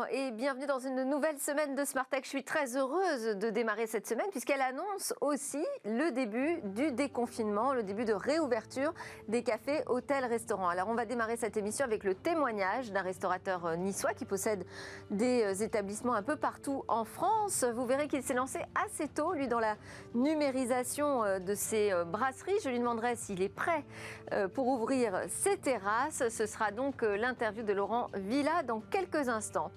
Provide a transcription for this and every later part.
Bonjour et bienvenue dans une nouvelle semaine de Smart Tech. Je suis très heureuse de démarrer cette semaine puisqu'elle annonce aussi le début du déconfinement, le début de réouverture des cafés, hôtels, restaurants. Alors on va démarrer cette émission avec le témoignage d'un restaurateur niçois qui possède des établissements un peu partout en France. Vous verrez qu'il s'est lancé assez tôt, lui, dans la numérisation de ses brasseries. Je lui demanderai s'il est prêt pour ouvrir ses terrasses. Ce sera donc l'interview de Laurent Villa dans quelques instants.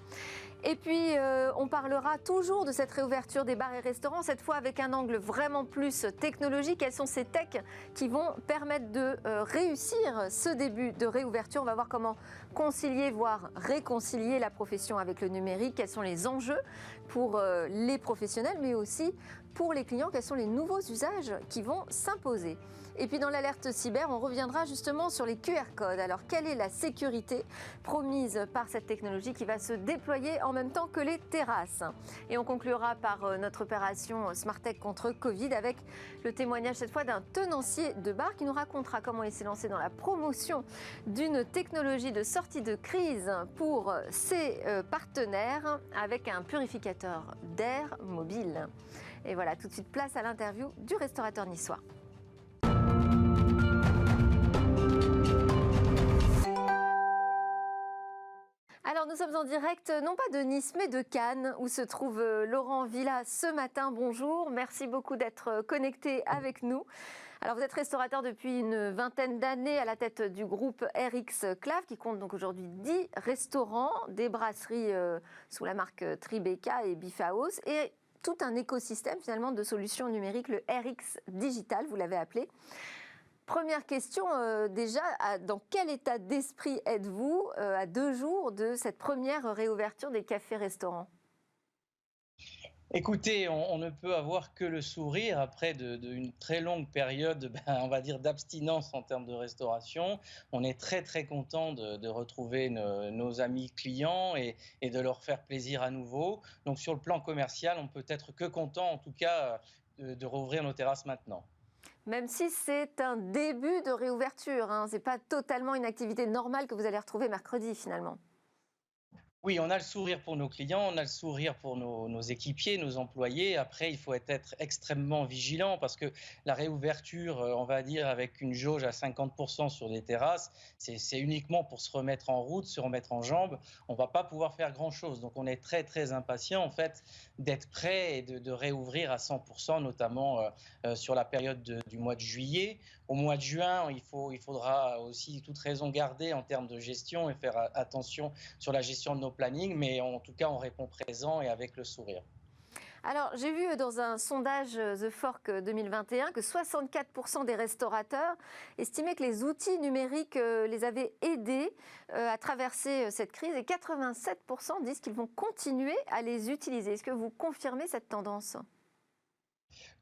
Et puis, on parlera toujours de cette réouverture des bars et restaurants, cette fois avec un angle vraiment plus technologique. Quelles sont ces techs qui vont permettre de réussir ce début de réouverture? On va voir comment concilier, voire réconcilier la profession avec le numérique. Quels sont les enjeux pour les professionnels, mais aussi pour les clients? Quels sont les nouveaux usages qui vont s'imposer? Et puis dans l'alerte cyber, on reviendra justement sur les QR codes. Alors quelle est la sécurité promise par cette technologie qui va se déployer en même temps que les terrasses? Et on conclura par notre opération Smart Tech contre Covid avec le témoignage cette fois d'un tenancier de bar qui nous racontera comment il s'est lancé dans la promotion d'une technologie de sortie de crise pour ses partenaires avec un purificateur d'air mobile. Et voilà, tout de suite place à l'interview du restaurateur niçois. Alors nous sommes en direct, non pas de Nice, mais de Cannes, où se trouve Laurent Villa ce matin. Bonjour, merci beaucoup d'être connecté avec nous. Alors vous êtes restaurateur depuis une vingtaine d'années à la tête du groupe RX Clav, qui compte donc aujourd'hui 10 restaurants, des brasseries sous la marque Tribeca et Beef House, et tout un écosystème finalement de solutions numériques, le RX Digital, vous l'avez appelé. Première question, déjà, dans quel état d'esprit êtes-vous à 2 jours de cette première réouverture des cafés-restaurants? Écoutez, on ne peut avoir que le sourire après une très longue période, on va dire, d'abstinence en termes de restauration. On est très très content de retrouver nos amis clients et de leur faire plaisir à nouveau. Donc sur le plan commercial, on peut être que content en tout cas de rouvrir nos terrasses maintenant. Même si c'est un début de réouverture, hein, ce n'est pas totalement une activité normale que vous allez retrouver mercredi finalement. Oui, on a le sourire pour nos clients, on a le sourire pour nos équipiers, nos employés. Après, il faut être extrêmement vigilant parce que la réouverture, on va dire, avec une jauge à 50% sur des terrasses, c'est uniquement pour se remettre en route, se remettre en jambes. On ne va pas pouvoir faire grand-chose. Donc, on est très, très impatient, en fait, d'être prêt et de réouvrir à 100%, notamment sur la période du mois de juillet. Au mois de juin, il faudra aussi toute raison garder en termes de gestion et faire attention sur la gestion de nos plannings, mais en tout cas, on répond présent et avec le sourire. Alors, j'ai vu dans un sondage The Fork 2021 que 64% des restaurateurs estimaient que les outils numériques les avaient aidés à traverser cette crise et 87% disent qu'ils vont continuer à les utiliser. Est-ce que vous confirmez cette tendance ?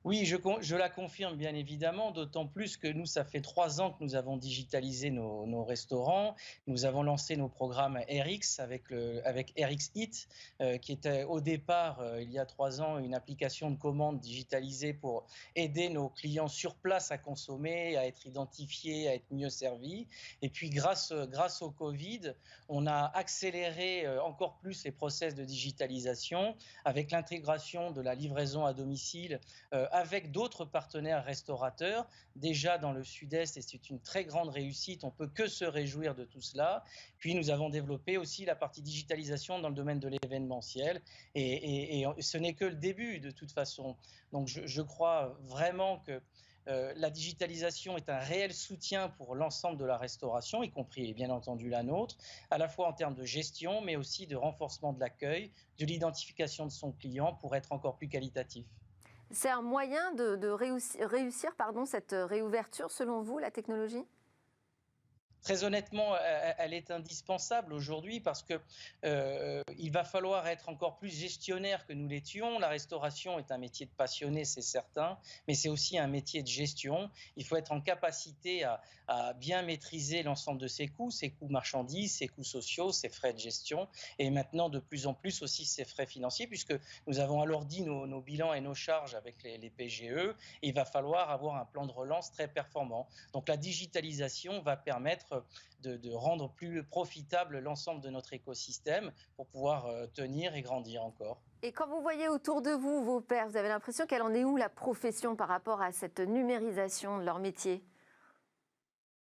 Oui, je la confirme bien évidemment, d'autant plus que nous, ça fait 3 ans que nous avons digitalisé nos restaurants. Nous avons lancé nos programmes RX avec RX Eat, qui était au départ, il y a 3 ans, une application de commande digitalisée pour aider nos clients sur place à consommer, à être identifiés, à être mieux servis. Et puis grâce au Covid, on a accéléré encore plus les process de digitalisation avec l'intégration de la livraison à domicile avec d'autres partenaires restaurateurs, déjà dans le sud-est, et c'est une très grande réussite, on ne peut que se réjouir de tout cela. Puis nous avons développé aussi la partie digitalisation dans le domaine de l'événementiel, et ce n'est que le début de toute façon. Donc je crois vraiment que la digitalisation est un réel soutien pour l'ensemble de la restauration, y compris bien entendu la nôtre, à la fois en termes de gestion, mais aussi de renforcement de l'accueil, de l'identification de son client pour être encore plus qualitatif. C'est un moyen de réussir cette réouverture, selon vous, la technologie ? Très honnêtement, elle est indispensable aujourd'hui parce que il va falloir être encore plus gestionnaire que nous l'étions. La restauration est un métier de passionné, c'est certain, mais c'est aussi un métier de gestion. Il faut être en capacité à bien maîtriser l'ensemble de ses coûts marchandises, ses coûts sociaux, ses frais de gestion, et maintenant de plus en plus aussi ses frais financiers, puisque nous avons alourdi nos bilans et nos charges avec les PGE. Et il va falloir avoir un plan de relance très performant. Donc la digitalisation va permettre permettre de rendre plus profitable l'ensemble de notre écosystème pour pouvoir tenir et grandir encore. Et quand vous voyez autour de vous vos pairs, vous avez l'impression qu'elle en est où la profession par rapport à cette numérisation de leur métier?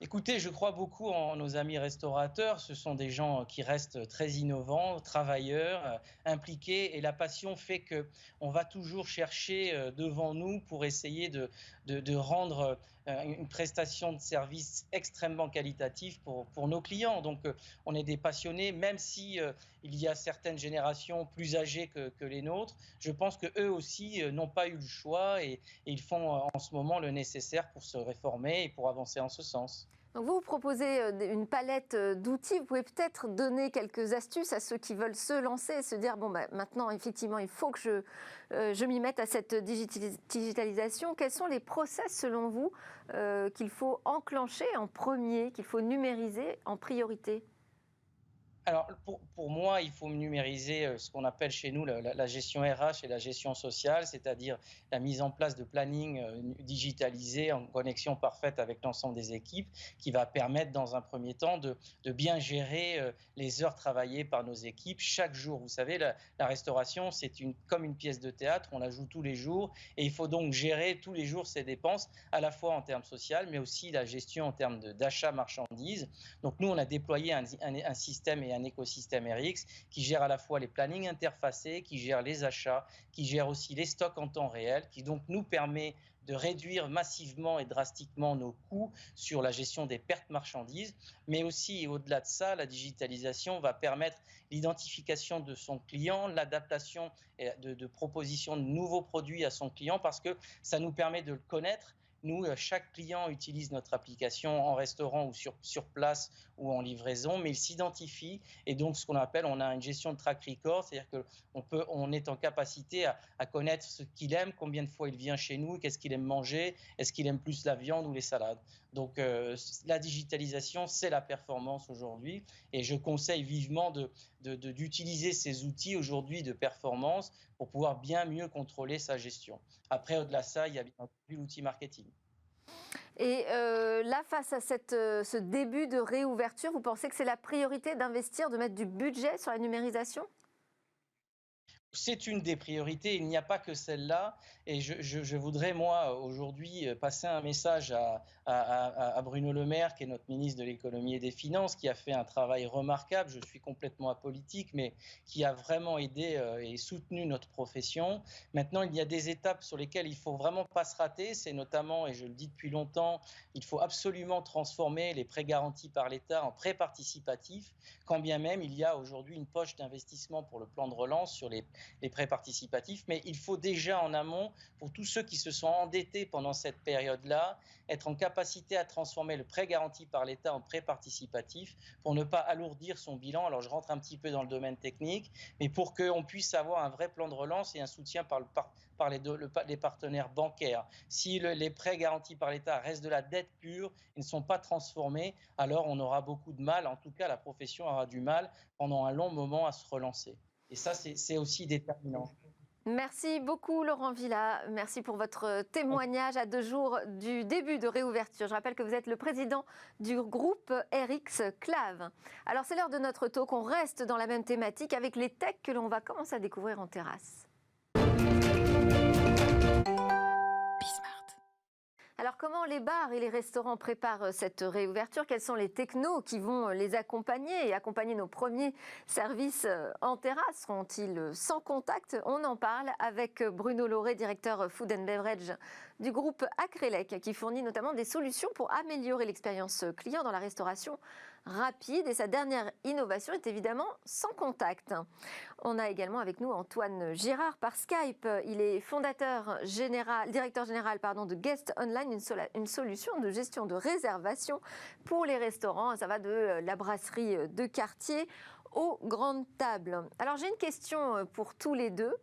Écoutez, je crois beaucoup en nos amis restaurateurs. Ce sont des gens qui restent très innovants, travailleurs, impliqués, et la passion fait que on va toujours chercher devant nous pour essayer de rendre une prestation de service extrêmement qualitative pour nos clients. Donc, on est des passionnés, même si il y a certaines générations plus âgées que les nôtres. Je pense que eux aussi n'ont pas eu le choix et ils font en ce moment le nécessaire pour se réformer et pour avancer en ce sens. Donc vous proposez une palette d'outils. Vous pouvez peut-être donner quelques astuces à ceux qui veulent se lancer et se dire, bon, bah, maintenant, effectivement, il faut que je m'y mette à cette digitalisation. Quels sont les process, selon vous, qu'il faut enclencher en premier, qu'il faut numériser en priorité? Alors, pour moi, il faut numériser ce qu'on appelle chez nous la gestion RH et la gestion sociale, c'est-à-dire la mise en place de planning digitalisé en connexion parfaite avec l'ensemble des équipes, qui va permettre dans un premier temps de bien gérer les heures travaillées par nos équipes chaque jour. Vous savez, la restauration, c'est comme une pièce de théâtre, on la joue tous les jours et il faut donc gérer tous les jours ses dépenses, à la fois en termes social, mais aussi la gestion en termes d'achat marchandises. Donc nous, on a déployé un système et un écosystème RX qui gère à la fois les plannings interfacés, qui gère les achats, qui gère aussi les stocks en temps réel, qui donc nous permet de réduire massivement et drastiquement nos coûts sur la gestion des pertes marchandises, mais aussi, et au-delà de ça, la digitalisation va permettre l'identification de son client, l'adaptation de propositions de nouveaux produits à son client, parce que ça nous permet de le connaître. Nous, chaque client utilise notre application en restaurant ou sur place ou en livraison, mais il s'identifie et donc ce qu'on appelle, on a une gestion de track record, c'est-à-dire on est en capacité à connaître ce qu'il aime, combien de fois il vient chez nous, qu'est-ce qu'il aime manger, est-ce qu'il aime plus la viande ou les salades. Donc la digitalisation, c'est la performance aujourd'hui et je conseille vivement d'utiliser ces outils aujourd'hui de performance pour pouvoir bien mieux contrôler sa gestion. Après, au-delà de ça, il y a bien entendu l'outil marketing. Et là, face à ce début de réouverture, vous pensez que c'est la priorité d'investir, de mettre du budget sur la numérisation? C'est une des priorités, il n'y a pas que celle-là. Et je voudrais, moi, aujourd'hui, passer un message à Bruno Le Maire, qui est notre ministre de l'économie et des finances, qui a fait un travail remarquable. Je suis complètement apolitique, mais qui a vraiment aidé et soutenu notre profession. Maintenant, il y a des étapes sur lesquelles il ne faut vraiment pas se rater. C'est notamment, et je le dis depuis longtemps, il faut absolument transformer les prêts garantis par l'État en prêts participatifs, quand bien même il y a aujourd'hui une poche d'investissement pour le plan de relance sur les prêts participatifs, mais il faut déjà en amont, pour tous ceux qui se sont endettés pendant cette période-là, être en capacité à transformer le prêt garanti par l'État en prêt participatif pour ne pas alourdir son bilan. Alors je rentre un petit peu dans le domaine technique, mais pour qu'on puisse avoir un vrai plan de relance et un soutien par les partenaires bancaires. Si les prêts garantis par l'État restent de la dette pure et ne sont pas transformés, alors on aura beaucoup de mal, en tout cas la profession aura du mal pendant un long moment à se relancer. Et ça, c'est aussi déterminant. Merci beaucoup Laurent Villa, merci pour votre témoignage à 2 jours du début de réouverture. Je rappelle que vous êtes le président du groupe RX Clave. Alors c'est l'heure de notre talk, on reste dans la même thématique avec les techs que l'on va commencer à découvrir en terrasse. Alors comment les bars et les restaurants préparent cette réouverture? Quels sont les technos qui vont les accompagner et accompagner nos premiers services en terrasse? Seront-ils sans contact? On en parle avec Bruno Lauré, directeur Food and Beverage du groupe Acrelec, qui fournit notamment des solutions pour améliorer l'expérience client dans la restauration rapide. Et sa dernière innovation est évidemment sans contact. On a également avec nous Antoine Girard par Skype. Il est directeur général de Guest Online, une solution de gestion de réservation pour les restaurants. Ça va de la brasserie de quartier aux grandes tables. Alors j'ai une question pour tous les deux.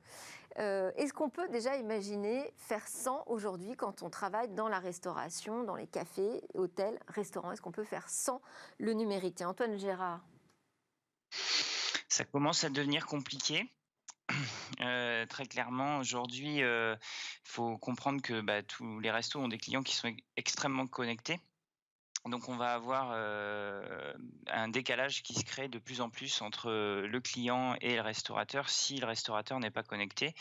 Est-ce qu'on peut déjà imaginer faire sans aujourd'hui quand on travaille dans la restauration, dans les cafés, hôtels, restaurants? Est-ce qu'on peut faire sans le numérique? Antoine Girard. Ça commence à devenir compliqué. Très clairement, aujourd'hui, il faut comprendre que tous les restos ont des clients qui sont extrêmement connectés. Donc on va avoir un décalage qui se crée de plus en plus entre le client et le restaurateur si le restaurateur n'est pas connecté.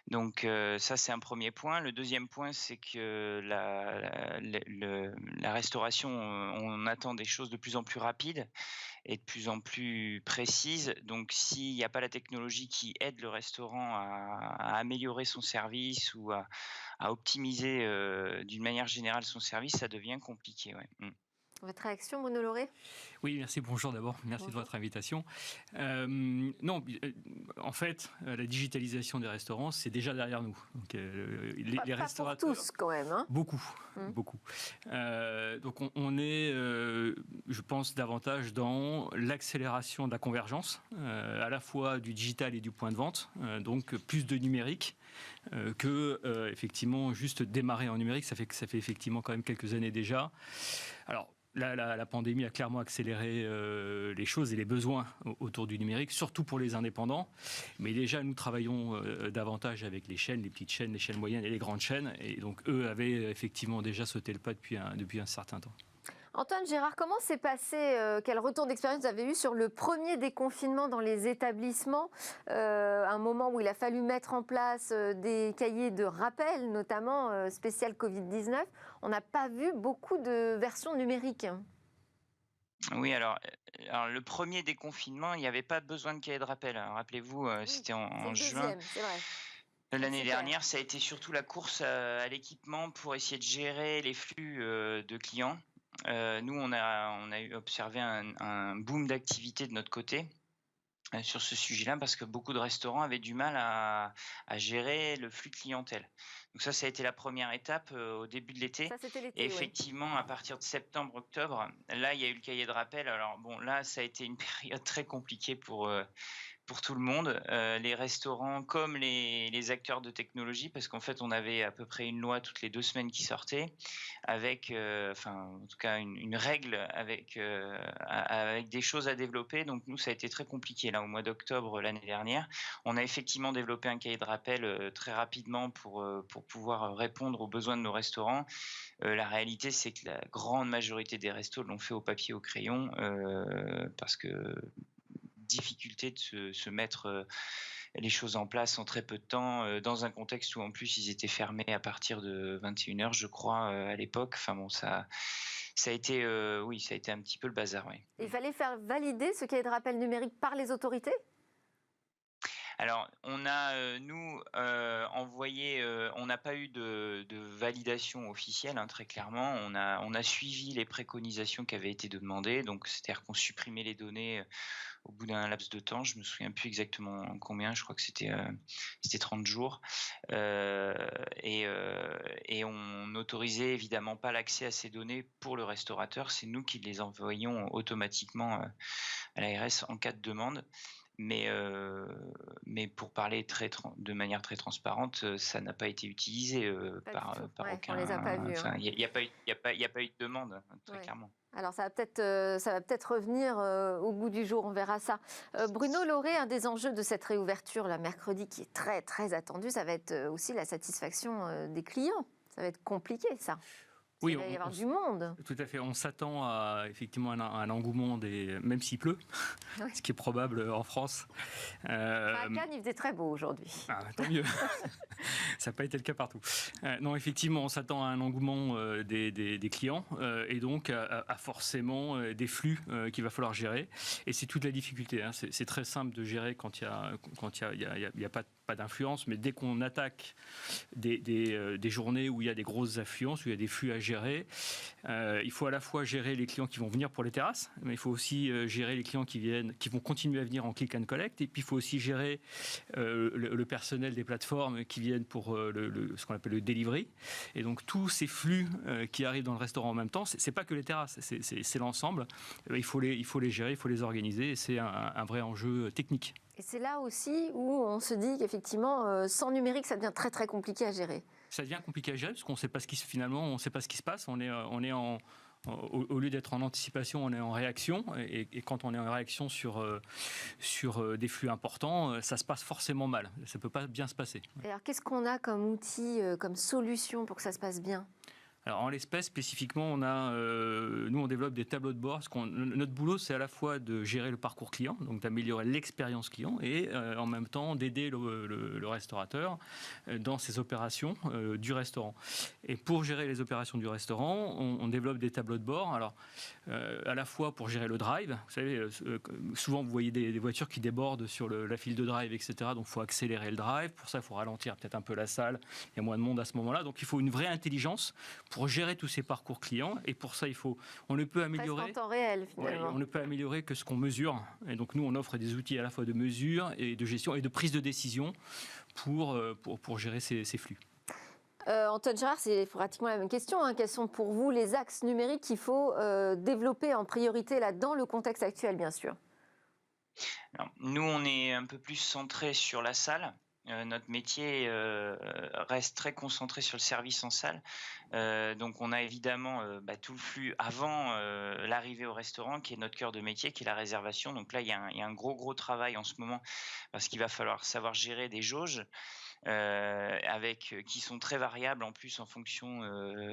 Donc ça, c'est un premier point. Le deuxième point, c'est que la restauration, on attend des choses de plus en plus rapides et de plus en plus précises. Donc s'il n'y a pas la technologie qui aide le restaurant à améliorer son service ou à optimiser d'une manière générale son service, ça devient compliqué. Ouais. Votre réaction, Bruno Lauré? Oui, merci. Bonjour d'abord. Merci de votre invitation. Non, en fait, la digitalisation des restaurants, c'est déjà derrière nous. Donc, les restaurateurs, pour tous quand même. Hein, beaucoup. Donc, on est, je pense, davantage dans l'accélération de la convergence, à la fois du digital et du point de vente. Donc, plus de numérique que effectivement juste démarrer en numérique. Ça fait effectivement quand même quelques années déjà. Alors, la pandémie a clairement accéléré les choses et les besoins autour du numérique, surtout pour les indépendants. Mais déjà, nous travaillons davantage avec les chaînes, les petites chaînes, les chaînes moyennes et les grandes chaînes. Et donc, eux avaient effectivement déjà sauté le pas depuis un certain temps. Antoine Gérard, comment s'est passé, quel retour d'expérience vous avez eu sur le premier déconfinement dans les établissements, un moment où il a fallu mettre en place des cahiers de rappel, notamment spécial Covid-19. On n'a pas vu beaucoup de versions numériques. Oui, alors le premier déconfinement, il n'y avait pas besoin de cahier de rappel. Rappelez-vous, c'était en juin. C'est vrai. L'année dernière, ça a été surtout la course à l'équipement pour essayer de gérer les flux de clients. Nous, on a observé un boom d'activité de notre côté sur ce sujet-là parce que beaucoup de restaurants avaient du mal à gérer le flux de clientèle. Donc ça a été la première étape au début de l'été. Ça, c'était l'été, et effectivement, à partir de septembre-octobre, là, il y a eu le cahier de rappel. Alors bon, là, ça a été une période très compliquée pour tout le monde, les restaurants comme les acteurs de technologie, parce qu'en fait, on avait à peu près une loi toutes les 2 semaines qui sortait, avec, en tout cas une règle avec des choses à développer. Donc nous, ça a été très compliqué là au mois d'octobre l'année dernière. On a effectivement développé un cahier de rappel très rapidement pour pouvoir répondre aux besoins de nos restaurants. La réalité, c'est que la grande majorité des restos l'ont fait au papier, au crayon, parce que difficulté de se mettre les choses en place en très peu de temps, dans un contexte où en plus ils étaient fermés à partir de 21h, je crois, à l'époque. Enfin bon, ça a été un petit peu le bazar. Oui. Il fallait faire valider ce cahier de rappel numérique par les autorités ? Alors, on a, envoyé, on n'a pas eu de validation officielle, très clairement. On a suivi les préconisations qui avaient été demandées. Donc, c'est-à-dire qu'on supprimait les données au bout d'un laps de temps. Je me souviens plus exactement combien. Je crois que c'était 30 jours. Et on n'autorisait évidemment pas l'accès à ces données pour le restaurateur. C'est nous qui les envoyions automatiquement à l'ARS en cas de demande. Mais pour parler de manière très transparente, ça n'a pas été utilisé par aucun. On les a pas vus. Il n'y a pas eu de demande, très clairement. Alors ça va peut-être revenir au bout du jour, on verra ça. Bruno Lauré, un des enjeux de cette réouverture là, mercredi qui est très très attendu, ça va être aussi la satisfaction des clients. Ça va être compliqué ça. Oui, il va y avoir du monde. Tout à fait. On s'attend à effectivement un engouement, même s'il pleut, ce qui est probable en France. À Cannes, il faisait très beau aujourd'hui. Ah, tant mieux. Ça n'a pas été le cas partout. Non, effectivement, on s'attend à un engouement des clients et donc à forcément des flux qu'il va falloir gérer. Et c'est toute la difficulté. C'est très simple de gérer quand il n'y a pas d'influence, mais dès qu'on attaque des journées où il y a des grosses affluences, où il y a des flux à gérer, il faut à la fois gérer les clients qui vont venir pour les terrasses, mais il faut aussi gérer les clients qui vont continuer à venir en click and collect, et puis il faut aussi gérer le personnel des plateformes qui viennent pour ce qu'on appelle le delivery. Et donc tous ces flux qui arrivent dans le restaurant en même temps, c'est pas que les terrasses, c'est l'ensemble. Il faut les gérer, il faut les organiser, et c'est un vrai enjeu technique. Et c'est là aussi où on se dit qu'effectivement, sans numérique, ça devient très très compliqué à gérer. Ça devient compliqué à gérer parce qu'on ne sait pas ce qui se passe. On est au lieu d'être en anticipation, on est en réaction. Et quand on est en réaction sur des flux importants, ça se passe forcément mal. Ça ne peut pas bien se passer. Et alors, qu'est-ce qu'on a comme outil, comme solution pour que ça se passe bien ? Alors en l'espèce spécifiquement, nous on développe des tableaux de bord. Notre boulot c'est à la fois de gérer le parcours client, donc d'améliorer l'expérience client, et en même temps d'aider le restaurateur dans ses opérations du restaurant. Et pour gérer les opérations du restaurant, on développe des tableaux de bord. Alors à la fois pour gérer le drive, vous savez, souvent vous voyez des voitures qui débordent sur la file de drive, etc. Donc il faut accélérer le drive. Pour ça, il faut ralentir peut-être un peu la salle. Il y a moins de monde à ce moment-là. Donc il faut une vraie intelligence pour gérer tous ces parcours clients. Et pour ça, on ne peut améliorer. Presque en temps réel, finalement. On ne peut améliorer que ce qu'on mesure. Et donc nous, on offre des outils à la fois de mesure et de gestion et de prise de décision pour gérer ces flux. Antoine Gérard, c'est pratiquement la même question. Quels sont pour vous les axes numériques qu'il faut développer en priorité là, dans le contexte actuel, bien sûr? Alors, nous, on est un peu plus centré sur la salle. Notre métier reste très concentré sur le service en salle. Donc, on a évidemment tout le flux avant l'arrivée au restaurant, qui est notre cœur de métier, qui est la réservation. Donc là, il y a un gros travail en ce moment, parce qu'il va falloir savoir gérer des jauges. Qui sont très variables en plus en fonction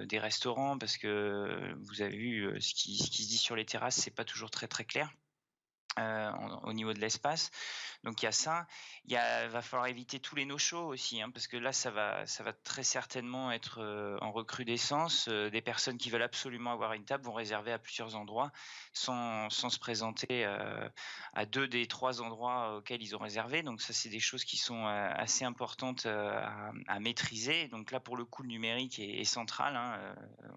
des restaurants, parce que vous avez vu ce qui se dit sur les terrasses, c'est pas toujours très clair au niveau de l'espace. Donc il y a ça. Va falloir éviter tous les no-shows aussi, parce que là ça va très certainement être en recrudescence. Des personnes qui veulent absolument avoir une table vont réserver à plusieurs endroits sans se présenter à 2 des 3 endroits auxquels ils ont réservé. Donc ça, c'est des choses qui sont assez importantes à maîtriser. Donc là, pour le coup, le numérique est central.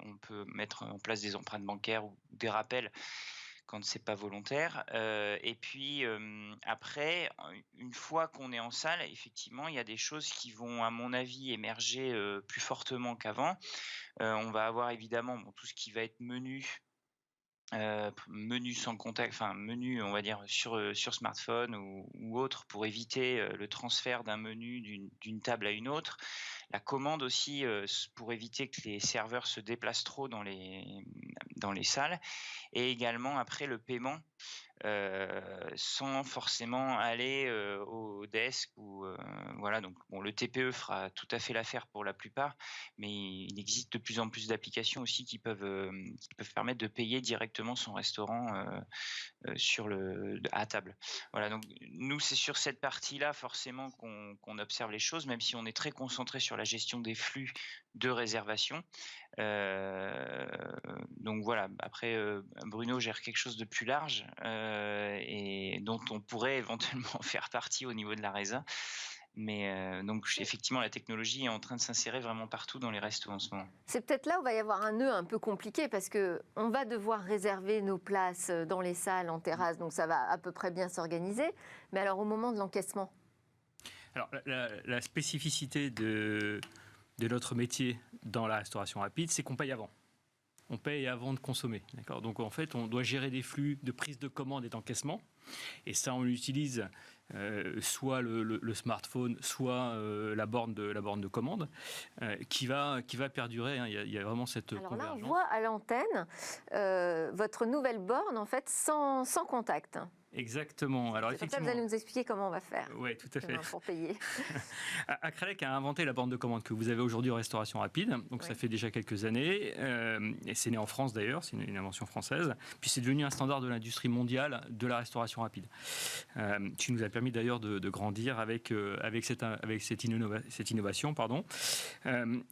On peut mettre en place des empreintes bancaires ou des rappels quand c'est pas volontaire. Et puis après, une fois qu'on est en salle, effectivement, il y a des choses qui vont, à mon avis, émerger plus fortement qu'avant. On va avoir évidemment tout ce qui va être menu sans contact, enfin menu, on va dire sur smartphone ou autre, pour éviter le transfert d'un menu d'une table à une autre. La commande aussi, pour éviter que les serveurs se déplacent trop dans les salles, et également après le paiement, sans forcément aller au desk ou voilà. Donc bon, le TPE fera tout à fait l'affaire pour la plupart, mais il existe de plus en plus d'applications aussi qui peuvent permettre de payer directement son restaurant à table. Voilà, donc nous, c'est sur cette partie-là forcément qu'on observe les choses, même si on est très concentré sur la gestion des flux de réservation. Donc voilà, après Bruno gère quelque chose de plus large et dont on pourrait éventuellement faire partie au niveau de la résa. Mais donc effectivement, la technologie est en train de s'insérer vraiment partout dans les restos en ce moment. C'est peut-être là où va y avoir un nœud un peu compliqué, parce qu'on va devoir réserver nos places dans les salles, en terrasse, donc ça va à peu près bien s'organiser. Mais alors au moment de l'encaissement? Alors la spécificité de notre métier dans la restauration rapide, c'est qu'on paye avant. On paye avant de consommer. D'accord ? Donc en fait, on doit gérer des flux de prise de commande et d'encaissement. Et ça, on utilise soit le smartphone, soit la borne de commande, qui va perdurer. Il y a vraiment cette convergence. Alors là, on voit à l'antenne votre nouvelle borne, en fait, sans contact. Exactement. Alors effectivement, vous allez nous expliquer comment on va faire. Oui, tout à fait. Pour payer. Acrelec a inventé la borne de commande que vous avez aujourd'hui en restauration rapide. Donc ça fait déjà quelques années. Et c'est né en France d'ailleurs, c'est une invention française. Puis c'est devenu un standard de l'industrie mondiale de la restauration rapide. Qui nous a permis d'ailleurs de grandir avec cette innovation.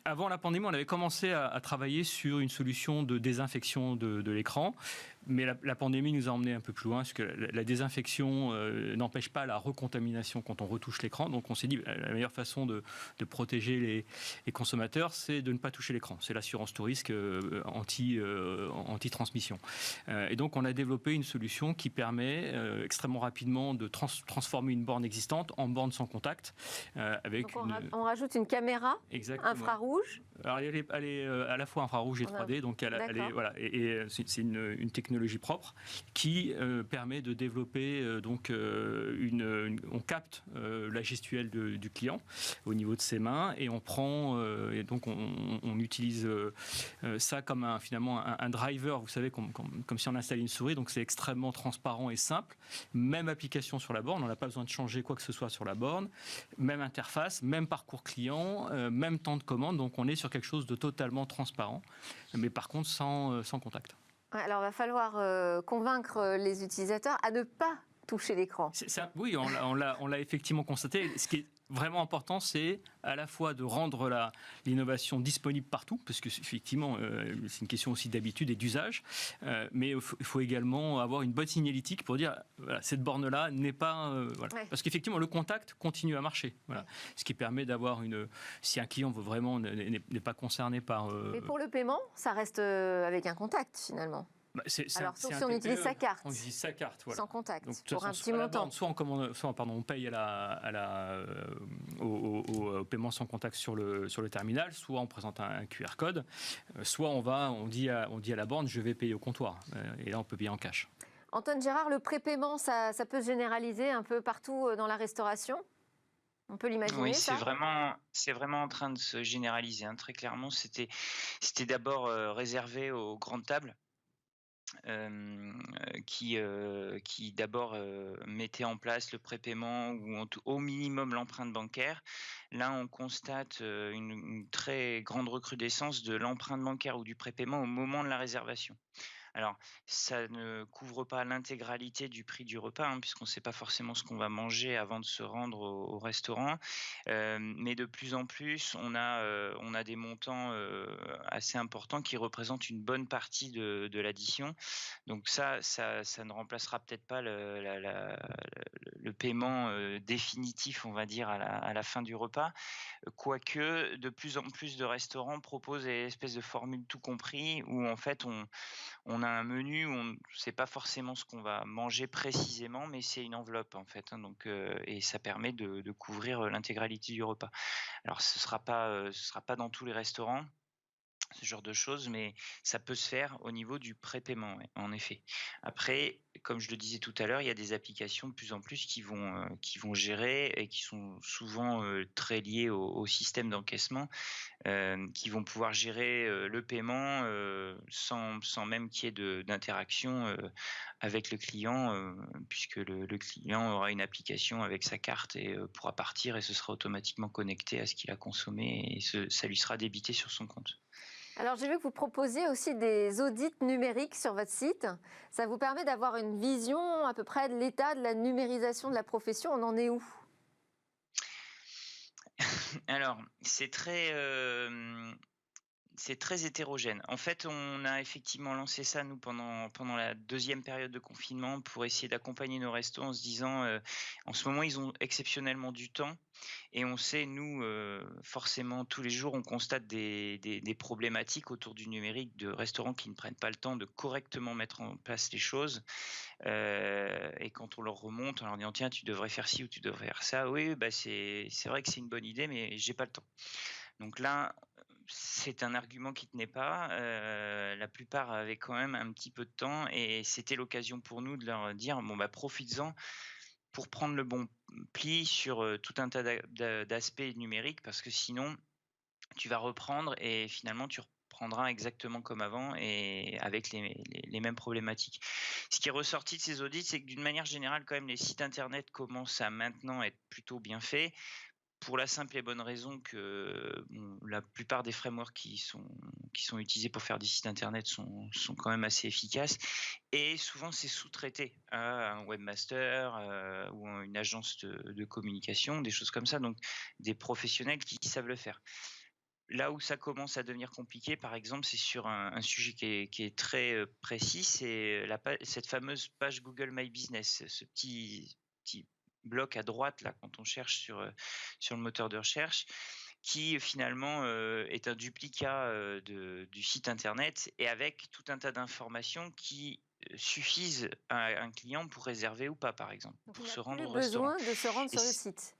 Avant la pandémie, on avait commencé à travailler sur une solution de désinfection de l'écran. Mais la pandémie nous a emmenés un peu plus loin, parce que la désinfection n'empêche pas la recontamination quand on retouche l'écran. Donc on s'est dit, la meilleure façon de protéger les consommateurs, c'est de ne pas toucher l'écran. C'est l'assurance tout risque anti-transmission. Et donc on a développé une solution qui permet extrêmement rapidement de transformer une borne existante en borne sans contact. Donc on rajoute une caméra infrarouge. Alors elle est à la fois infrarouge et 3D, donc c'est une technologie propre qui permet de développer on capte la gestuelle du client au niveau de ses mains, et on prend et donc on utilise ça comme un driver, vous savez, comme si on installait une souris. Donc c'est extrêmement transparent et simple. Même application sur la borne, on n'a pas besoin de changer quoi que ce soit sur la borne. Même interface, même parcours client, même temps de commande. Donc on est sur quelque chose de totalement transparent, mais par contre sans contact. Ouais, alors, il va falloir convaincre les utilisateurs à ne pas toucher l'écran. Oui, on l'a effectivement constaté. Ce qui est vraiment important, c'est à la fois de rendre l'innovation disponible partout, parce que effectivement, c'est une question aussi d'habitude et d'usage, mais il faut également avoir une bonne signalétique pour dire, voilà, cette borne-là n'est pas... voilà. Ouais. Parce qu'effectivement, le contact continue à marcher. Voilà. Ce qui permet d'avoir si un client veut vraiment n'est pas concerné par... Mais pour le paiement, ça reste avec un contact, finalement. Alors, sauf si on utilise sa carte. On utilise sa carte, voilà. Sans contact, donc, pour un petit montant. Soit on paye au paiement sans contact sur le terminal, soit on présente un QR code, soit on dit à la borne, je vais payer au comptoir. Et là, on peut payer en cash. Antoine Gérard, le prépaiement, ça peut se généraliser un peu partout dans la restauration ? On peut l'imaginer, Oui, ça ? c'est vraiment en train de se généraliser. Hein. Très clairement, c'était d'abord réservé aux grandes tables. Qui d'abord mettait en place le prépaiement ou au minimum l'empreinte bancaire. Là, on constate une très grande recrudescence de l'empreinte bancaire ou du prépaiement au moment de la réservation. Alors, ça ne couvre pas l'intégralité du prix du repas, hein, puisqu'on ne sait pas forcément ce qu'on va manger avant de se rendre au restaurant. Mais de plus en plus, on a des montants assez importants qui représentent une bonne partie de l'addition. Donc ça ne remplacera peut-être pas le paiement définitif, on va dire, à la fin du repas. Quoique, de plus en plus de restaurants proposent des espèces de formules tout compris, où en fait, on a un menu où on ne sait pas forcément ce qu'on va manger précisément, mais c'est une enveloppe en fait, hein, donc, et ça permet de couvrir l'intégralité du repas. Alors ce sera pas dans tous les restaurants, ce genre de choses, mais ça peut se faire au niveau du prépaiement, ouais, en effet. Après, comme je le disais tout à l'heure, il y a des applications de plus en plus qui vont gérer et qui sont souvent très liées au système d'encaissement, qui vont pouvoir gérer le paiement sans même qu'il y ait d'interaction avec le client, puisque le client aura une application avec sa carte et pourra partir et ce sera automatiquement connecté à ce qu'il a consommé et ça lui sera débité sur son compte. Alors, j'ai vu que vous proposiez aussi des audits numériques sur votre site. Ça vous permet d'avoir une vision à peu près de l'état de la numérisation de la profession. On en est où ? Alors, c'est très hétérogène. En fait, on a effectivement lancé ça, nous, pendant la deuxième période de confinement pour essayer d'accompagner nos restos en se disant, en ce moment, ils ont exceptionnellement du temps et on sait, nous, forcément, tous les jours, on constate des problématiques autour du numérique de restaurants qui ne prennent pas le temps de correctement mettre en place les choses. Et quand on leur remonte, en leur disant, tiens, tu devrais faire ci ou tu devrais faire ça, oui, bah c'est vrai que c'est une bonne idée, mais j'ai pas le temps. Donc là, c'est un argument qui tenait pas. La plupart avaient quand même un petit peu de temps et c'était l'occasion pour nous de leur dire bon bah profites-en pour prendre le bon pli sur tout un tas d'aspects numériques parce que sinon tu vas reprendre et finalement tu reprendras exactement comme avant et avec les mêmes problématiques. Ce qui est ressorti de ces audits, c'est que d'une manière générale, quand même, les sites internet commencent à maintenant être plutôt bien faits. Pour la simple et bonne raison que la plupart des frameworks qui sont utilisés pour faire des sites internet sont quand même assez efficaces et souvent c'est sous-traité à un webmaster ou à une agence de communication, des choses comme ça, donc des professionnels qui savent le faire. Là où ça commence à devenir compliqué, par exemple, c'est sur un sujet qui est très précis, c'est cette fameuse page Google My Business, ce petit bloc à droite là quand on cherche sur le moteur de recherche, qui finalement est un duplicat du site internet et avec tout un tas d'informations qui suffisent à un client pour réserver ou pas, par exemple, Donc, pour il se n'a rendre plus au restaurant. besoin de se rendre Et sur le site.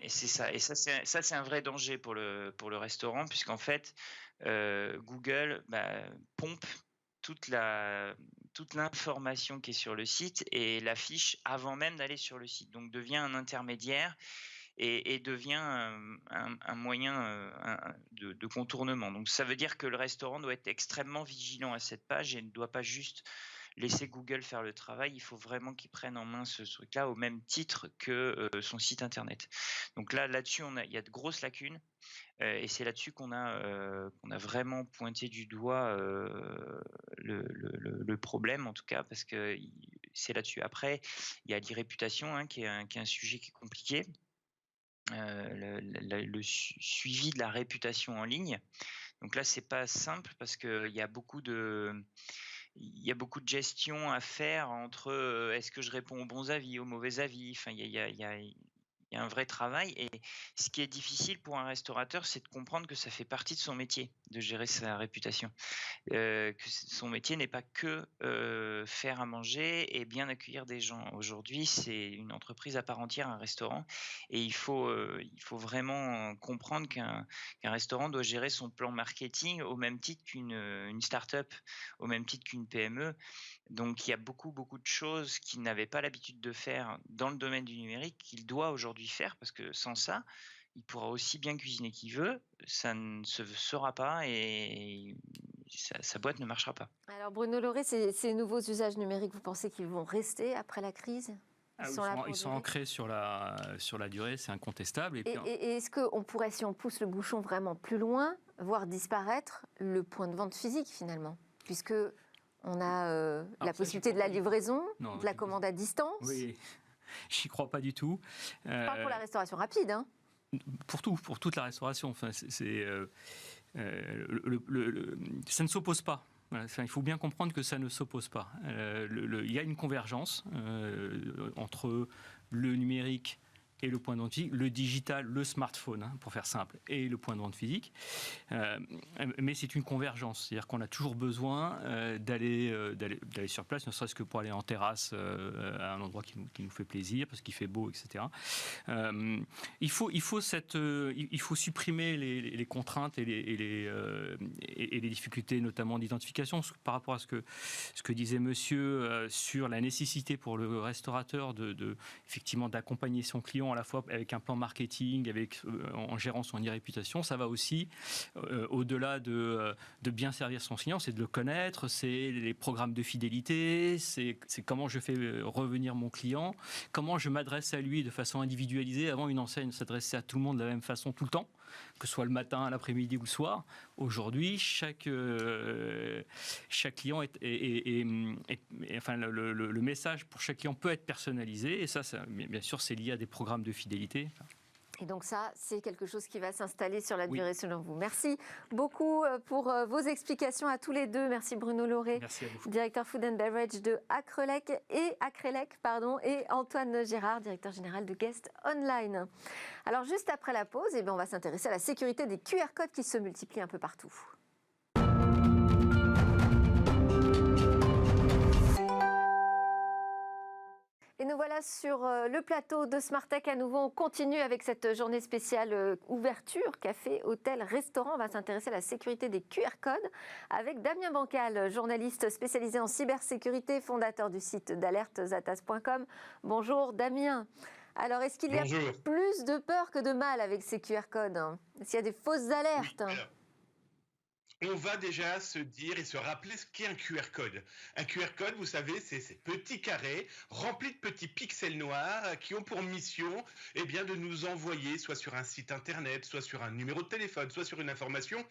Et c'est ça. Et ça, c'est un vrai danger pour le restaurant, puisqu'en fait, Google pompe toute l'information qui est sur le site et l'affiche avant même d'aller sur le site. Donc, devient un intermédiaire et devient un moyen de contournement. Donc, ça veut dire que le restaurant doit être extrêmement vigilant à cette page et ne doit pas juste laisser Google faire le travail. Il faut vraiment qu'ils prennent en main ce truc-là au même titre que son site internet. Donc là-dessus, il y a de grosses lacunes. Et c'est là-dessus qu'on a vraiment pointé du doigt le problème, en tout cas, parce que c'est là-dessus. Après, il y a l'irréputation, hein, qui est un sujet qui est compliqué. Le suivi de la réputation en ligne. Donc là, c'est pas simple parce qu'il y a beaucoup de gestion à faire entre est-ce que je réponds aux bons avis, aux mauvais avis. Enfin, il y a un vrai travail. Et ce qui est difficile pour un restaurateur, c'est de comprendre que ça fait partie de son métier, de gérer sa réputation. Que son métier n'est pas que faire à manger et bien accueillir des gens. Aujourd'hui, c'est une entreprise à part entière, un restaurant, et il faut vraiment comprendre qu'un restaurant doit gérer son plan marketing au même titre qu'une start-up, au même titre qu'une PME. Donc, il y a beaucoup de choses qu'il n'avait pas l'habitude de faire dans le domaine du numérique qu'il doit aujourd'hui faire, parce que sans ça, il pourra aussi bien cuisiner qu'il veut, ça ne se fera pas et sa boîte ne marchera pas. Alors Bruno Lauré, ces nouveaux usages numériques, vous pensez qu'ils vont rester après la crise ? Ils sont ancrés sur la durée, c'est incontestable. Et est-ce qu'on pourrait, si on pousse le bouchon vraiment plus loin, voir disparaître le point de vente physique finalement ? Puisque on a la possibilité de la livraison, de la commande à distance. Oui, j'y crois pas du tout. Je parle pour la restauration rapide, hein. Pour toute la restauration. Enfin, ça ne s'oppose pas. Voilà, il faut bien comprendre que ça ne s'oppose pas. Il y a une convergence entre le numérique et le point de vente physique, le digital, le smartphone, hein, pour faire simple, et le point de vente physique. Mais c'est une convergence, c'est-à-dire qu'on a toujours besoin d'aller sur place, ne serait-ce que pour aller en terrasse à un endroit qui nous fait plaisir, parce qu'il fait beau, etc. Il faut supprimer les contraintes et les difficultés, notamment d'identification, par rapport à ce que disait monsieur sur la nécessité pour le restaurateur effectivement d'accompagner son client à la fois avec un plan marketing, en gérant son e-réputation. Ça va aussi au-delà de bien servir son client, c'est de le connaître, c'est les programmes de fidélité, c'est comment je fais revenir mon client, comment je m'adresse à lui de façon individualisée. Avant, une enseigne s'adressait à tout le monde de la même façon tout le temps, que ce soit le matin, l'après-midi ou le soir. Aujourd'hui, chaque client enfin, le message pour chaque client peut être personnalisé, et ça bien sûr, c'est lié à des programmes de fidélité. Et donc ça, c'est quelque chose qui va s'installer sur la durée selon vous. Merci beaucoup pour vos explications à tous les deux. Merci Bruno Lauré, Merci à vous. directeur Food and Beverage de Acrelec, et Antoine Gérard, directeur général de Guest Online. Alors juste après la pause, on va s'intéresser à la sécurité des QR codes qui se multiplient un peu partout. Et nous voilà sur le plateau de Smartech à nouveau. On continue avec cette journée spéciale ouverture, café, hôtel, restaurant. On va s'intéresser à la sécurité des QR codes avec Damien Bancal, journaliste spécialisé en cybersécurité, fondateur du site d'alertesatas.com. Bonjour Damien. Alors, est-ce qu'il y a plus de peur que de mal avec ces QR codes ? Est-ce qu'il y a des fausses alertes ? Oui, on va déjà se dire et se rappeler ce qu'est un QR code. Un QR code, vous savez, c'est ces petits carrés remplis de petits pixels noirs qui ont pour mission de nous envoyer soit sur un site internet, soit sur un numéro de téléphone, soit sur une information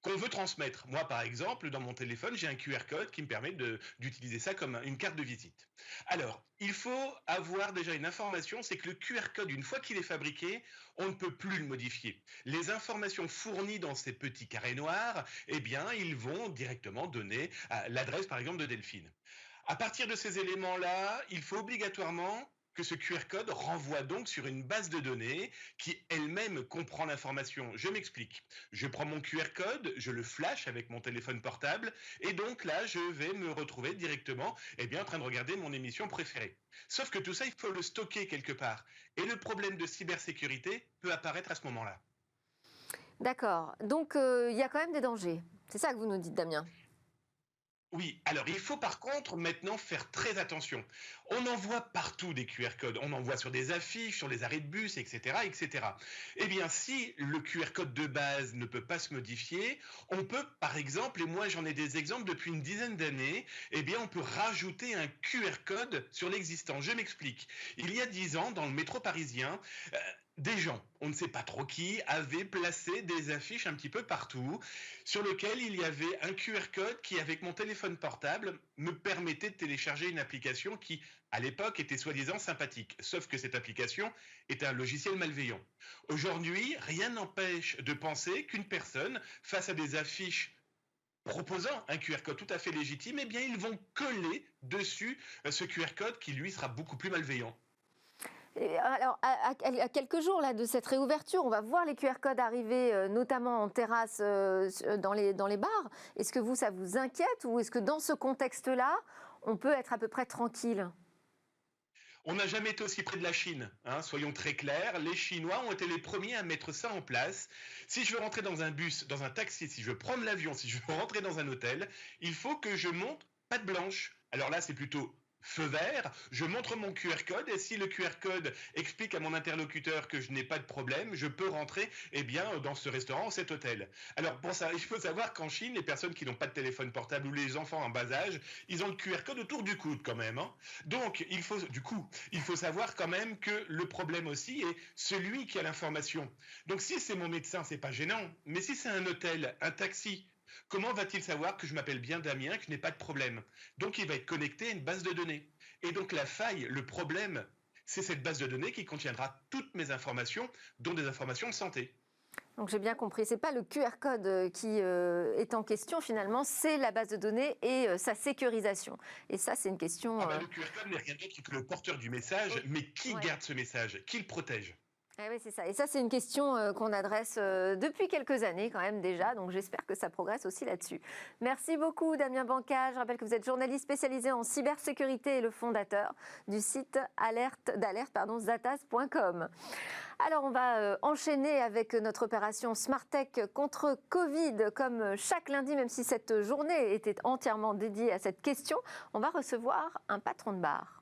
qu'on veut transmettre. Moi, par exemple, dans mon téléphone, j'ai un QR code qui me permet d'utiliser ça comme une carte de visite. Alors, il faut avoir déjà une information, c'est que le QR code, une fois qu'il est fabriqué, on ne peut plus le modifier. Les informations fournies dans ces petits carrés noirs, ils vont directement donner l'adresse, par exemple, de Delphine. À partir de ces éléments-là, il faut obligatoirement que ce QR code renvoie donc sur une base de données qui elle-même comprend l'information. Je m'explique. Je prends mon QR code, je le flash avec mon téléphone portable et donc là, je vais me retrouver directement en train de regarder mon émission préférée. Sauf que tout ça, il faut le stocker quelque part. Et le problème de cybersécurité peut apparaître à ce moment-là. D'accord. Donc, il y a quand même des dangers. C'est ça que vous nous dites, Damien ? Oui, alors il faut par contre maintenant faire très attention. On en voit partout des QR codes, on en voit sur des affiches, sur les arrêts de bus, etc., etc. Eh bien, si le QR code de base ne peut pas se modifier, on peut, par exemple, et moi j'en ai des exemples depuis une dizaine d'années, eh bien, on peut rajouter un QR code sur l'existant. Je m'explique. Il y a 10 ans, dans le métro parisien, des gens, on ne sait pas trop qui, avaient placé des affiches un petit peu partout sur lesquelles il y avait un QR code qui, avec mon téléphone portable, me permettait de télécharger une application qui, à l'époque, était soi-disant sympathique. Sauf que cette application était un logiciel malveillant. Aujourd'hui, rien n'empêche de penser qu'une personne, face à des affiches proposant un QR code tout à fait légitime, eh bien, ils vont coller dessus ce QR code qui, lui, sera beaucoup plus malveillant. Et alors, à quelques jours là, de cette réouverture, on va voir les QR codes arriver, notamment en terrasse, dans les bars. Est-ce que ça vous inquiète ou est-ce que dans ce contexte-là, on peut être à peu près tranquille ? On n'a jamais été aussi près de la Chine, hein, soyons très clairs. Les Chinois ont été les premiers à mettre ça en place. Si je veux rentrer dans un bus, dans un taxi, si je veux prendre l'avion, si je veux rentrer dans un hôtel, il faut que je monte patte blanche. Alors là, c'est plutôt feu vert, je montre mon QR code et si le QR code explique à mon interlocuteur que je n'ai pas de problème, je peux rentrer dans ce restaurant ou cet hôtel. Alors pour ça, il faut savoir qu'en Chine, les personnes qui n'ont pas de téléphone portable ou les enfants en bas âge, ils ont le QR code autour du coude quand même. Hein. Donc il faut savoir quand même que le problème aussi est celui qui a l'information. Donc si c'est mon médecin, c'est pas gênant, mais si c'est un hôtel, un taxi, comment va-t-il savoir que je m'appelle bien Damien, que je n'ai pas de problème? Donc il va être connecté à une base de données. Et donc la faille, le problème, c'est cette base de données qui contiendra toutes mes informations, dont des informations de santé. Donc j'ai bien compris, c'est pas le QR code qui est en question finalement, c'est la base de données et sa sécurisation. Et ça, c'est une question... Le QR code n'est rien d'autre que le porteur du message, mais qui garde ce message? Qui le protège? Oui, c'est ça. Et ça, c'est une question qu'on adresse depuis quelques années quand même déjà. Donc, j'espère que ça progresse aussi là-dessus. Merci beaucoup, Damien Banca. Je rappelle que vous êtes journaliste spécialisé en cybersécurité et le fondateur du site zatas.com. Alors, on va enchaîner avec notre opération Smarttech contre Covid. Comme chaque lundi, même si cette journée était entièrement dédiée à cette question, on va recevoir un patron de bar.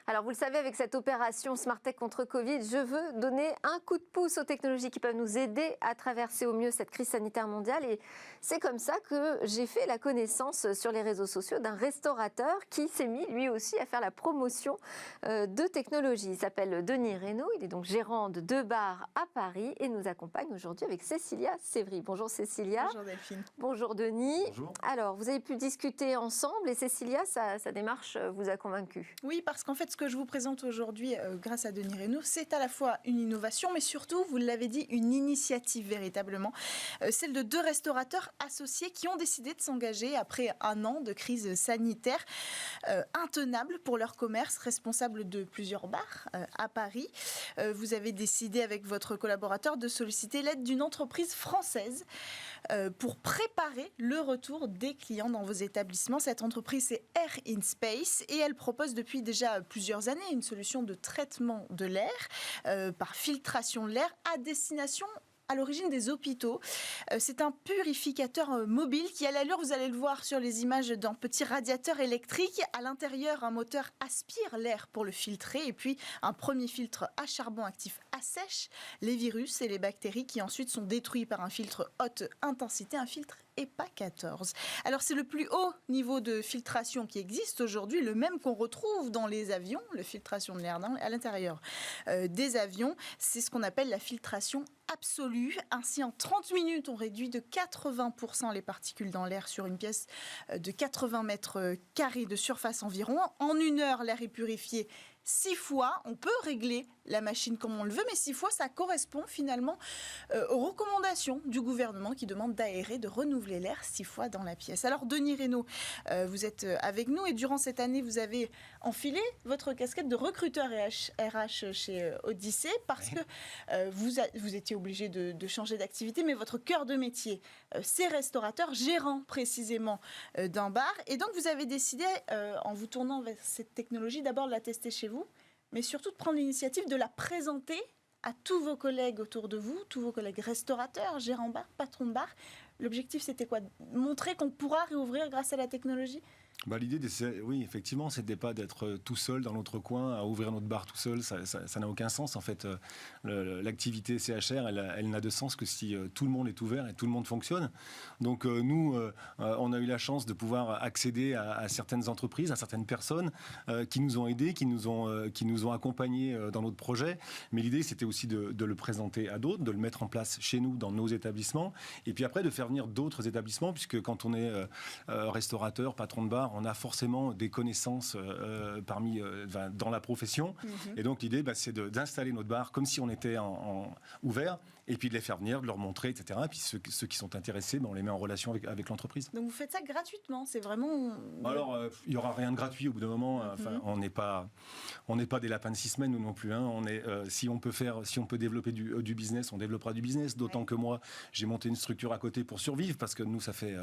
Alors vous le savez, avec cette opération Smarttech contre Covid, je veux donner un coup de pouce aux technologies qui peuvent nous aider à traverser au mieux cette crise sanitaire mondiale. Et c'est comme ça que j'ai fait la connaissance sur les réseaux sociaux d'un restaurateur qui s'est mis lui aussi à faire la promotion de technologies. Il s'appelle Denis Reynaud, il est donc gérant de 2 bars à Paris et nous accompagne aujourd'hui avec Cécilia Sévry. Bonjour Cécilia. Bonjour Delphine. Bonjour Denis. Bonjour. Alors vous avez pu discuter ensemble et Cécilia, sa démarche vous a convaincu? Oui, parce qu'en fait, ce que je vous présente aujourd'hui, grâce à Denis Reynaud, c'est à la fois une innovation, mais surtout, vous l'avez dit, une initiative véritablement, celle de 2 restaurateurs associés qui ont décidé de s'engager après un an de crise sanitaire intenable pour leur commerce, responsable de plusieurs bars à Paris. Vous avez décidé avec votre collaborateur de solliciter l'aide d'une entreprise française pour préparer le retour des clients dans vos établissements. Cette entreprise, c'est Air in Space et elle propose depuis déjà plusieurs années une solution de traitement de l'air par filtration de l'air à destination à l'origine des hôpitaux. C'est un purificateur mobile qui a l'allure, vous allez le voir sur les images, d'un petit radiateur électrique. À l'intérieur, un moteur aspire l'air pour le filtrer et puis un premier filtre à charbon actif assèche les virus et les bactéries qui ensuite sont détruits par un filtre haute intensité, un filtre EPA 14. Alors c'est le plus haut niveau de filtration qui existe aujourd'hui, le même qu'on retrouve dans les avions, la filtration de l'air à l'intérieur des avions. C'est ce qu'on appelle la filtration absolue. Ainsi, en 30 minutes, on réduit de 80% les particules dans l'air sur une pièce de 80 mètres carrés de surface environ. En 1 heure, l'air est purifié 6 fois. On peut régler la machine comme on le veut, mais 6 fois, ça correspond finalement aux recommandations du gouvernement qui demande d'aérer, de renouveler l'air 6 fois dans la pièce. Alors, Denis Reynaud, vous êtes avec nous et durant cette année, vous avez enfilé votre casquette de recruteur RH chez Odyssée parce que vous étiez obligé de changer d'activité, mais votre cœur de métier, c'est restaurateur, gérant précisément d'un bar. Et donc, vous avez décidé, en vous tournant vers cette technologie, d'abord de la tester chez vous, mais surtout de prendre l'initiative de la présenter à tous vos collègues autour de vous, tous vos collègues restaurateurs, gérants bar, patrons de bar. L'objectif, c'était quoi? Montrer qu'on pourra réouvrir grâce à la technologie? L'idée, oui, effectivement, c'était pas d'être tout seul dans notre coin à ouvrir notre bar tout seul. Ça n'a aucun sens. En fait, l'activité CHR, elle n'a de sens que si tout le monde est ouvert et tout le monde fonctionne. Donc nous, on a eu la chance de pouvoir accéder à certaines entreprises, à certaines personnes qui nous ont aidés, qui nous ont accompagnés dans notre projet. Mais l'idée, c'était aussi de le présenter à d'autres, de le mettre en place chez nous, dans nos établissements, et puis après de faire venir d'autres établissements, puisque quand on est restaurateur, patron de bar, on a forcément des connaissances dans la profession. Et donc l'idée, c'est d'installer notre bar comme si on était ouvert, et puis de les faire venir, de leur montrer, etc. Et puis ceux qui sont intéressés, on les met en relation avec l'entreprise. Donc vous faites ça gratuitement, c'est vraiment... Alors, il n'y aura rien de gratuit au bout d'un moment. On n'est pas des lapins de 6 semaines, nous non plus. Si on peut développer du business, on développera du business. D'autant que moi, j'ai monté une structure à côté pour survivre, parce que nous, ça fait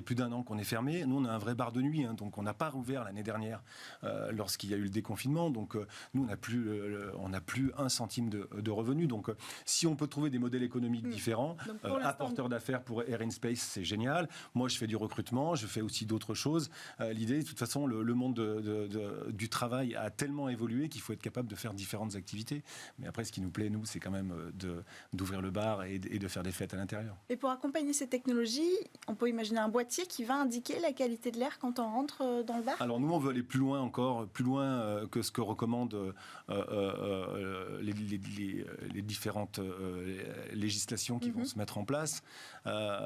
plus d'1 an qu'on est fermé. Nous, on a un vrai bar de nuit, donc on n'a pas rouvert l'année dernière lorsqu'il y a eu le déconfinement. Donc nous, on n'a plus 1 centime de revenus. Donc si on peut trouver des modèles économiques différents, apporteurs d'affaires pour Air in Space, c'est génial. Moi, je fais du recrutement, je fais aussi d'autres choses. L'idée, de toute façon, le monde du travail a tellement évolué qu'il faut être capable de faire différentes activités. Mais après, ce qui nous plaît, nous, c'est quand même d'ouvrir le bar et de faire des fêtes à l'intérieur. Et pour accompagner ces technologies, on peut imaginer un boîtier qui va indiquer la qualité de l'air quand on rentre dans le bar? Alors nous, on veut aller plus loin encore, plus loin que ce que recommandent les différentes législations qui vont se mettre en place.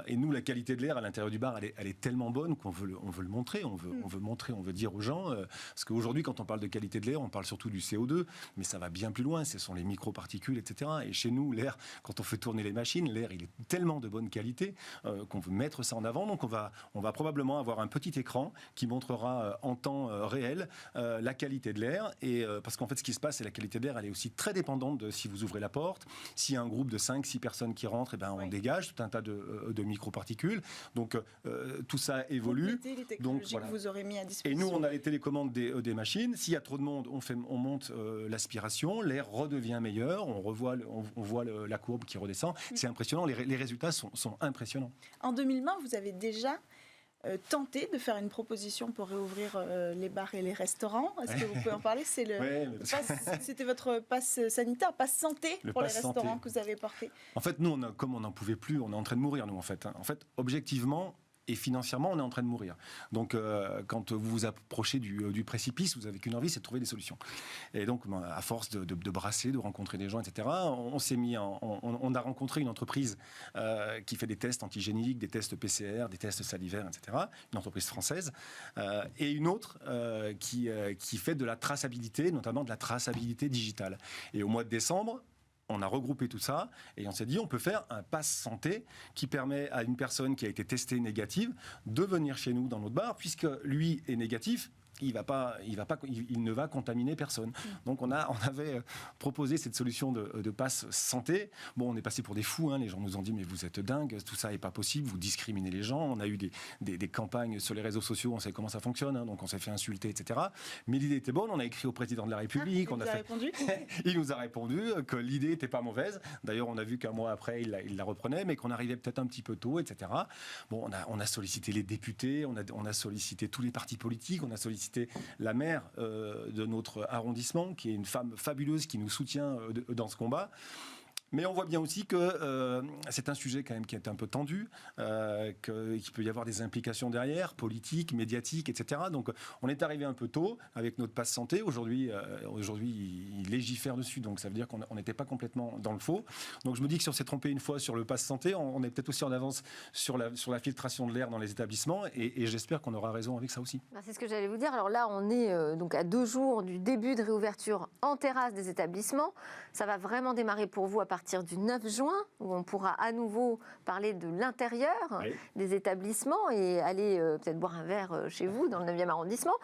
Et nous, la qualité de l'air à l'intérieur du bar, elle est tellement bonne qu'on veut le montrer. On veut dire aux gens, parce qu'aujourd'hui, quand on parle de qualité de l'air, on parle surtout du CO2, mais ça va bien plus loin. Ce sont les microparticules, etc. Et chez nous, l'air, quand on fait tourner les machines, l'air, il est tellement de bonne qualité qu'on veut mettre ça en avant. Donc on va probablement avoir un petit écran qui montrera en temps réel la qualité de l'air. Et parce qu'en fait, ce qui se passe, c'est la qualité de l'air, elle est aussi très dépendante de si vous ouvrez la porte. S'il y a un groupe de 5-6 personnes qui rentrent, on dégage tout un tas de microparticules. Donc tout ça évolue. Les technologies que vous aurez mis à disposition. Et nous, on a les télécommandes des machines. S'il y a trop de monde, on monte l'aspiration, l'air redevient meilleur, on voit la courbe qui redescend. C'est impressionnant, les résultats sont impressionnants. En 2020, vous avez déjà tenté de faire une proposition pour réouvrir les bars et les restaurants. Est-ce que vous pouvez en parler? C'était votre passe sanitaire, passe santé pour les restaurants que vous avez porté. En fait, nous, comme on n'en pouvait plus, on est en train de mourir, nous, en fait. En fait, objectivement et financièrement, on est en train de mourir. Donc, quand vous vous approchez du précipice, vous n'avez qu'une envie, c'est de trouver des solutions. Et donc, à force de brasser, de rencontrer des gens, etc., on a rencontré une entreprise qui fait des tests antigéniques, des tests PCR, des tests salivaires, etc., une entreprise française, et une autre qui fait de la traçabilité, notamment de la traçabilité digitale. Et au mois de décembre, on a regroupé tout ça et on s'est dit on peut faire un pass santé qui permet à une personne qui a été testée négative de venir chez nous dans notre bar, puisque lui est négatif. Il ne va contaminer personne. Donc on avait proposé cette solution de passe santé. Bon, on est passé pour des fous, les gens nous ont dit mais vous êtes dingues, tout ça n'est pas possible, vous discriminez les gens. On a eu des campagnes sur les réseaux sociaux, on sait comment ça fonctionne, donc on s'est fait insulter, etc. Mais l'idée était bonne, on a écrit au président de la République. Il nous a répondu que l'idée n'était pas mauvaise. D'ailleurs, on a vu qu'un mois après, il la reprenait, mais qu'on arrivait peut-être un petit peu tôt, etc. Bon, on a sollicité les députés, on a sollicité tous les partis politiques, on a sollicité la maire de notre arrondissement, qui est une femme fabuleuse qui nous soutient dans ce combat. Mais on voit bien aussi que c'est un sujet quand même qui est un peu tendu, qu'il peut y avoir des implications derrière, politiques, médiatiques, etc. Donc on est arrivé un peu tôt avec notre passe santé. Aujourd'hui, il légifère dessus, donc ça veut dire qu'on n'était pas complètement dans le faux. Donc je me dis que si on s'est trompé une fois sur le passe santé, on est peut-être aussi en avance sur la filtration de l'air dans les établissements, et j'espère qu'on aura raison avec ça aussi. C'est ce que j'allais vous dire. Alors là, on est donc à 2 jours du début de réouverture en terrasse des établissements. Ça va vraiment démarrer pour vous à partir du 9 juin, où on pourra à nouveau parler de l'intérieur des établissements et aller peut-être boire un verre chez vous, dans le 9e arrondissement.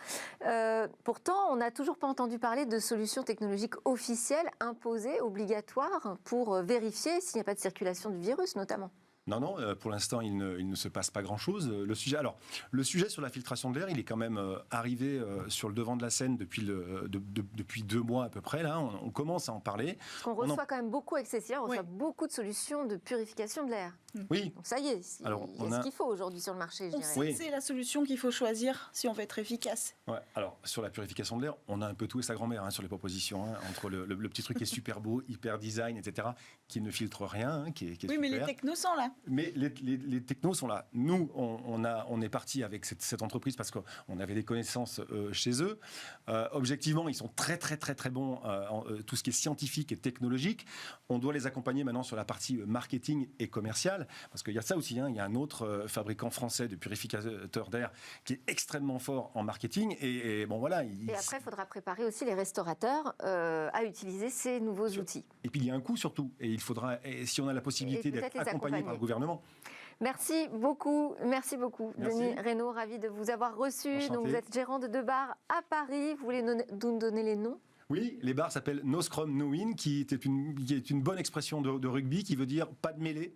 Pourtant, on n'a toujours pas entendu parler de solutions technologiques officielles, imposées, obligatoires, pour vérifier s'il n'y a pas de circulation du virus, notamment. Non, pour l'instant, il ne se passe pas grand-chose. Le sujet sur la filtration de l'air, il est quand même arrivé sur le devant de la scène depuis 2 mois à peu près. Là, on commence à en parler. Parce qu'on reçoit quand même beaucoup avec Cécilia, on reçoit beaucoup de solutions de purification de l'air. Oui. Donc ça y est, il y a ce qu'il faut aujourd'hui sur le marché, je dirais. On sait que c'est la solution qu'il faut choisir si on veut être efficace. Ouais, alors, sur la purification de l'air, on a un peu tout et sa grand-mère sur les propositions, entre le petit truc qui est super beau, hyper design, etc., qui ne filtre rien, qui est Oui, super. mais les technos sont là. Mais les technos sont là. Nous, on est parti avec cette entreprise parce qu'on avait des connaissances chez eux. Objectivement, ils sont très, très, très, très bons en tout ce qui est scientifique et technologique. On doit les accompagner maintenant sur la partie marketing et commerciale, parce qu'il y a ça aussi. Il y a un autre fabricant français de purificateurs d'air qui est extrêmement fort en marketing. Et bon, voilà. Et après, il faudra préparer aussi les restaurateurs à utiliser ces nouveaux outils. Et puis, il y a un coût surtout. Et il faudra, si on a la possibilité d'être accompagné par le gouvernement. Merci beaucoup, Denis Reynaud, ravi de vous avoir reçu. Enchanté. Donc vous êtes gérant de 2 bars à Paris. Vous voulez nous donner les noms? Oui, les bars s'appellent No Scrum, No Win, qui est une bonne expression de rugby qui veut dire pas de mêlée,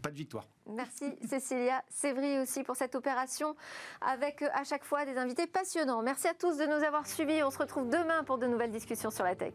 pas de victoire. Merci Cécilia Sévry aussi pour cette opération avec à chaque fois des invités passionnants. Merci à tous de nous avoir suivis. On se retrouve demain pour de nouvelles discussions sur la tech.